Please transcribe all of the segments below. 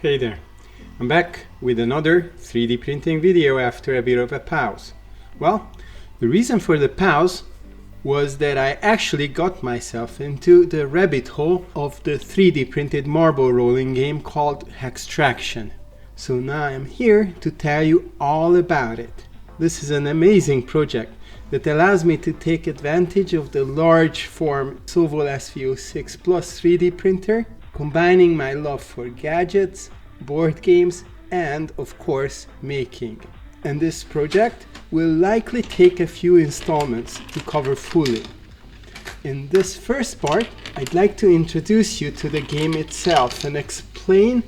Hey there, I'm back with another 3D printing video after a bit of a pause. Well, the reason for the pause was that I actually got myself into the rabbit hole of the 3D printed marble rolling game called Hextraction. So now I'm here to tell you all about it. This is an amazing project that allows me to take advantage of the large form Sovol SV06 Plus 3D printer, combining my love for gadgets, board games, and of course making. And this project will likely take a few installments to cover fully. In this first part, I'd like to introduce you to the game itself and explain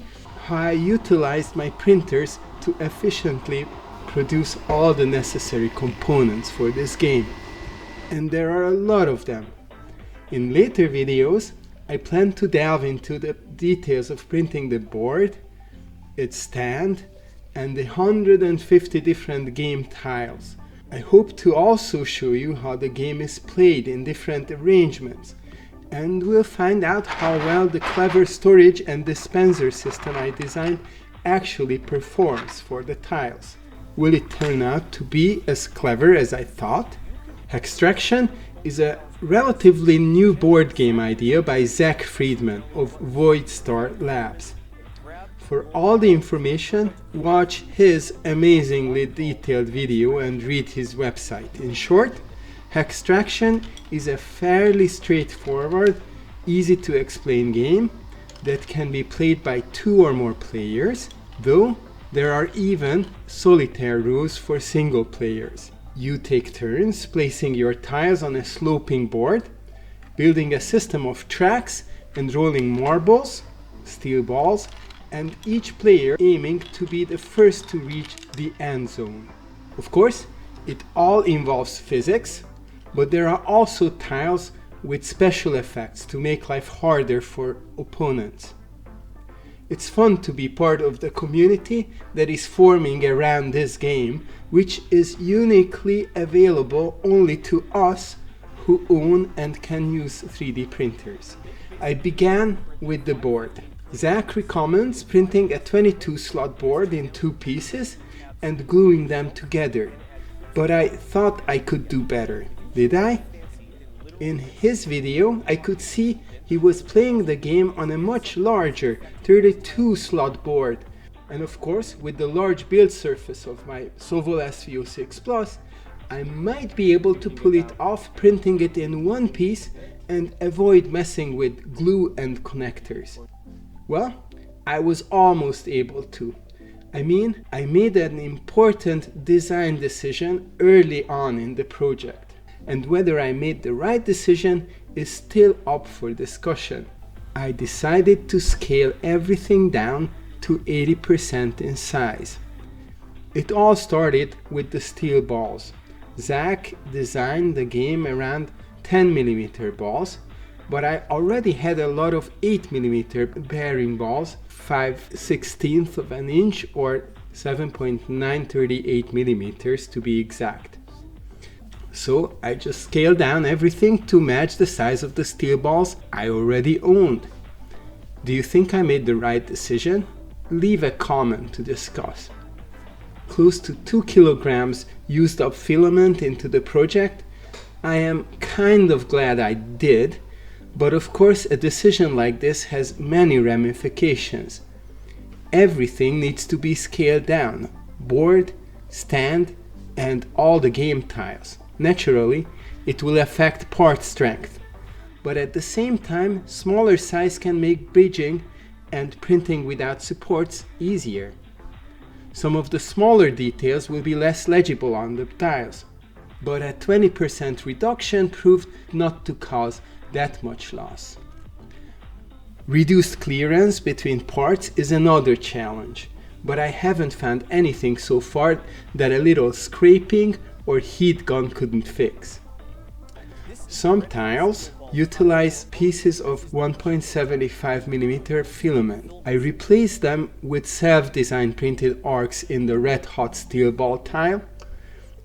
how I utilized my printers to efficiently produce all the necessary components for this game. And there are a lot of them. In later videos, I plan to delve into the details of printing the board, its stand, and the 150 different game tiles. I hope to also show you how the game is played in different arrangements, and we'll find out how well the clever storage and dispenser system I designed actually performs for the tiles. Will it turn out to be as clever as I thought? Hextraction is a relatively new board game idea by Zach Friedman of Voidstar Labs. For all the information, watch his amazingly detailed video and read his website. In short, Hextraction is a fairly straightforward, easy to explain game that can be played by 2 or more players, though there are even solitaire rules for single players. You take turns placing your tiles on a sloping board, building a system of tracks and rolling marbles, steel balls, and each player aiming to be the first to reach the end zone. Of course, it all involves physics, but there are also tiles with special effects to make life harder for opponents. It's fun to be part of the community that is forming around this game, which is uniquely available only to us who own and can use 3D printers. I began with the board. Zach recommends printing a 22 slot board in 2 pieces and gluing them together, but I thought I could do better. Did I? In his video, I could see he was playing the game on a much larger 32 slot board, and of course with the large build surface of my Sovol SV06 Plus, I might be able to pull it off printing it in one piece and avoid messing with glue and connectors. Well, I was almost able to. I made an important design decision early on in the project, and whether I made the right decision is still up for discussion. I decided to scale everything down to 80% in size. It all started with the steel balls. Zach designed the game around 10mm balls, but I already had a lot of 8mm bearing balls, 5/16 of an inch or 7.938mm to be exact. So I just scaled down everything to match the size of the steel balls I already owned. Do you think I made the right decision? Leave a comment to discuss. Close to 2 kilograms used up filament into the project. I am kind of glad I did, but of course a decision like this has many ramifications. Everything needs to be scaled down: board, stand, and all the game tiles. Naturally, it will affect part strength, but at the same time, smaller size can make bridging and printing without supports easier. Some of the smaller details will be less legible on the tiles, but a 20% reduction proved not to cause that much loss. Reduced clearance between parts is another challenge, but I haven't found anything so far that a little scraping or heat gun couldn't fix. Some tiles utilize pieces of 1.75mm filament. I replaced them with self-designed printed arcs in the red hot steel ball tile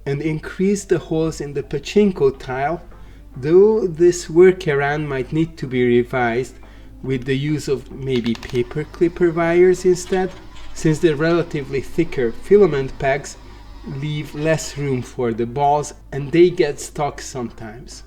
and increased the holes in the pachinko tile, though this workaround might need to be revised with the use of maybe paper clipper wires instead, since the relatively thicker filament pegs leave less room for the balls and they get stuck sometimes.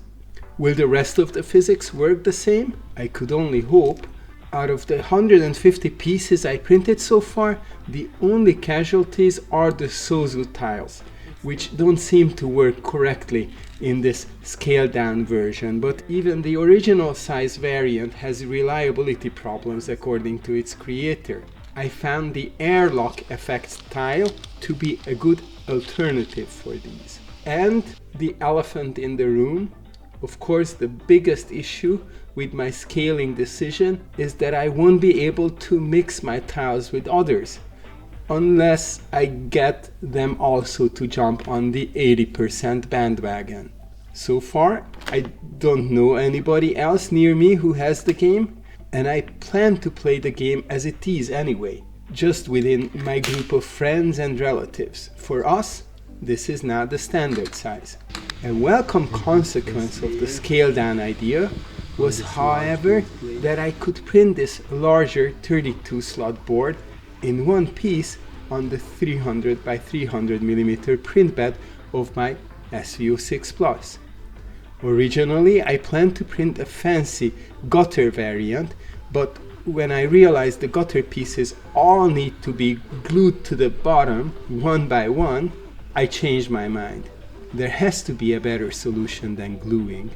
Will the rest of the physics work the same? I could only hope. Out of the 150 pieces I printed so far, the only casualties are the Sozu tiles, which don't seem to work correctly in this scaled down version, but even the original size variant has reliability problems according to its creator. I found the airlock effects tile to be a good alternative for these. And the elephant in the room, of course the biggest issue with my scaling decision is that I won't be able to mix my tiles with others unless I get them also to jump on the 80% bandwagon. So far, I don't know anybody else near me who has the game, and I plan to play the game as it is anyway, just within my group of friends and relatives. For us, this is now the standard size. A welcome consequence of the scale down idea was, however, that I could print this larger 32 slot board in one piece on the 300 by 300 millimeter print bed of my SV06 Plus. Originally, I planned to print a fancy gutter variant, but when I realized the gutter pieces all need to be glued to the bottom one by one, I changed my mind. There has to be a better solution than gluing.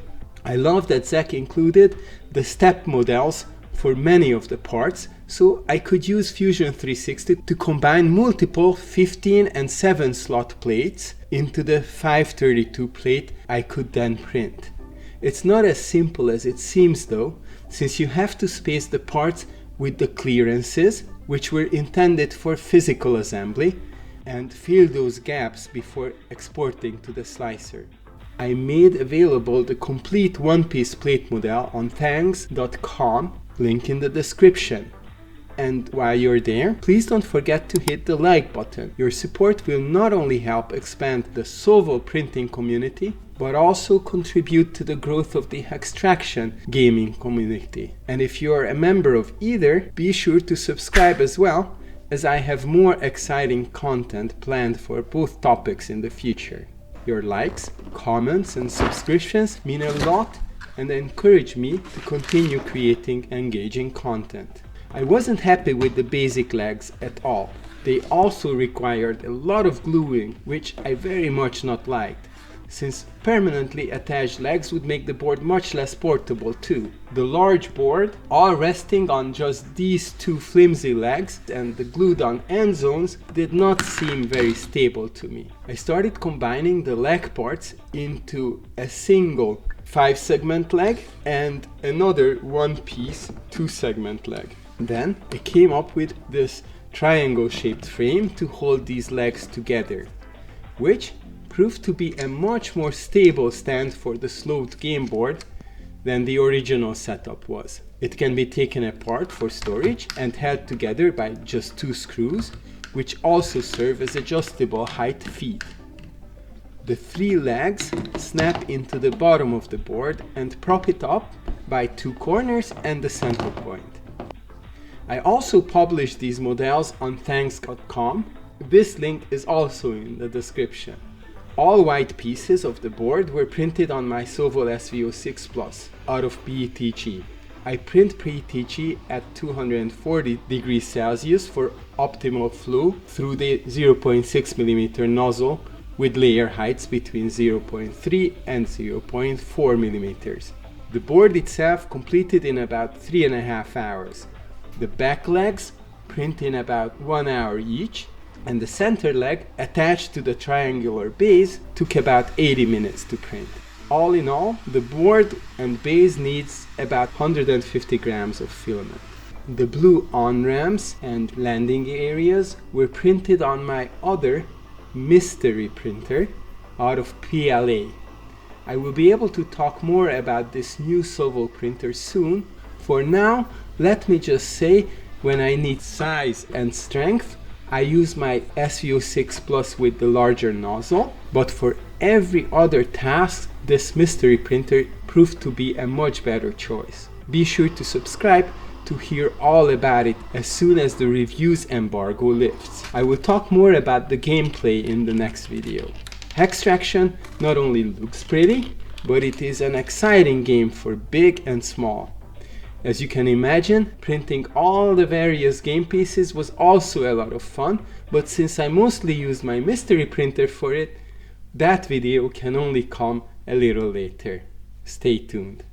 I love that Zach included the step models for many of the parts, so I could use Fusion 360 to combine multiple 15 and 7 slot plates into the 532 plate I could then print. It's not as simple as it seems though, since you have to space the parts with the clearances, which were intended for physical assembly, and fill those gaps before exporting to the slicer. I made available the complete one-piece plate model on thangs.com, link in the description. And while you're there, please don't forget to hit the like button. Your support will not only help expand the Sovo printing community, but also contribute to the growth of the Hextraction gaming community. And if you're a member of either, be sure to subscribe as well, as I have more exciting content planned for both topics in the future. Your likes, comments, and subscriptions mean a lot and encourage me to continue creating engaging content. I wasn't happy with the basic legs at all. They also required a lot of gluing, which I very much not liked, since permanently attached legs would make the board much less portable too. The large board, all resting on just these two flimsy legs and the glued on end zones, did not seem very stable to me. I started combining the leg parts into a single 5-segment leg and another one-piece 2-segment leg. Then I came up with this triangle-shaped frame to hold these legs together, which proved to be a much more stable stand for the sloped game board than the original setup was. It can be taken apart for storage and held together by just 2 screws, which also serve as adjustable height feet. The 3 legs snap into the bottom of the board and prop it up by 2 corners and the center point. I also published these models on thangs.com. This link is also in the description. All white pieces of the board were printed on my Sovo SV06 Plus out of PETG. I print PETG at 240 degrees Celsius for optimal flow through the 0.6mm nozzle with layer heights between 0.3 and 0.4mm. The board itself completed in about 3.5 hours. The back legs print in about 1 hour each, and the center leg attached to the triangular base took about 80 minutes to print. All in all, the board and base needs about 150 grams of filament. The blue on-ramps and landing areas were printed on my other mystery printer out of PLA. I will be able to talk more about this new Sovo printer soon. For now, let me just say, when I need size and strength, I use my SV06 Plus with the larger nozzle, but for every other task, this mystery printer proved to be a much better choice. Be sure to subscribe to hear all about it as soon as the reviews embargo lifts. I will talk more about the gameplay in the next video. Hextraction not only looks pretty, but it is an exciting game for big and small. As you can imagine, printing all the various game pieces was also a lot of fun, but since I mostly used my mystery printer for it, that video can only come a little later. Stay tuned.